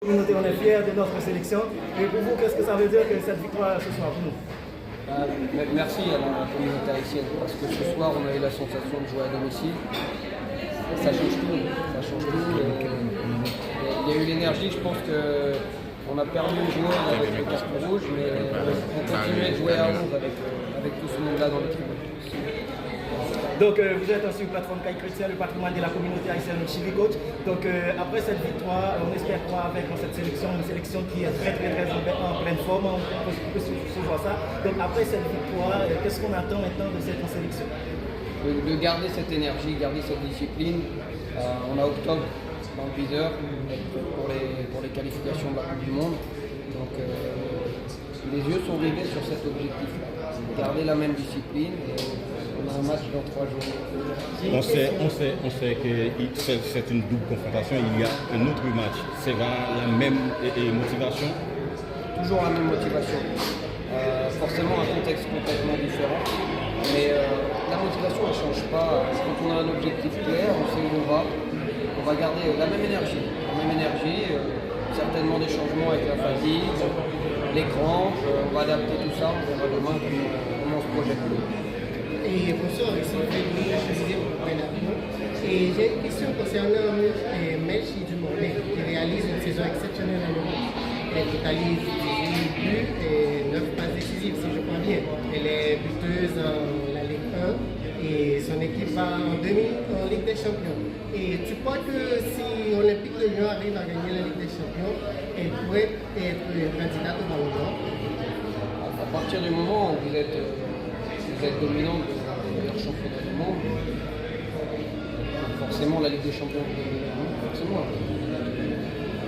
Communauté, on est fiers de notre sélection. Et pour vous, qu'est-ce que ça veut dire que cette victoire ce soir pour nous? Merci à la communauté haïtienne parce que ce soir on a eu la sensation de jouer à domicile. Ça change tout. Ça change tout. Il y a eu l'énergie, je pense qu'on a perdu le joueur avec le carton rouge, mais on continuait de jouer à 11 avec tout ce monde-là dans les tribunes. Donc vous êtes sur la plateforme Caille Chrétien, le patrimoine de la communauté haïtienne de Chili Coach. Donc après cette victoire, on espère quoi avec cette sélection, une sélection qui est très en pleine forme, on peut voir ça. Donc après cette victoire, qu'est-ce qu'on attend maintenant de cette sélection? De garder cette énergie, garder cette discipline. On a octobre dans le viseur pour les qualifications de la Coupe du Monde. Donc les yeux sont rivés sur cet objectif-là. Garder la même discipline. On a un match dans 3 jours. On sait que c'est une double confrontation. Il y a un autre match. C'est la même motivation? Toujours la même motivation. Forcément un contexte complètement différent. Mais la motivation ne change pas. Quand on a un objectif clair, on sait où on va. On va garder la même énergie. Certainement des changements avec la fatigue, l'écran. On va adapter tout ça. On verra demain comment on se projette. Et bonsoir, ici Frédéric, président du Pénalon. Et j'ai une question concernant Melchi Dumornay, qui réalise une saison exceptionnelle en Europe. Elle totalise 18 buts et 9 passes décisives, si je crois bien. Elle est buteuse en la Ligue 1 et son équipe va en demi en Ligue des Champions. Et tu crois que si Olympique de Lyon arrive à gagner la Ligue des Champions, elle pourrait être candidate au Ballon d'Or? À partir du moment où vous êtes dominant de leur championnat du monde, forcément la Ligue des Champions, forcément.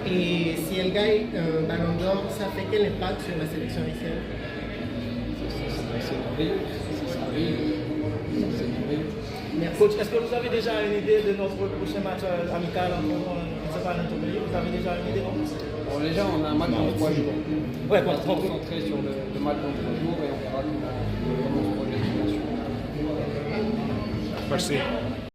Et si elle gagne un Ballon d'Or, ça fait quel impact sur la sélection haïtienne? C'est merveilleux. C'est merveilleux. Merci. Coach, est-ce que vous avez déjà une idée de notre prochain match amical dans notre pays? Vous avez déjà une idée, non? Bon, déjà, on a un match dans 3 jours. Ouais, on va se concentrer sur le match dans 3 jours et on verra comment on se projette sur la suite. Merci.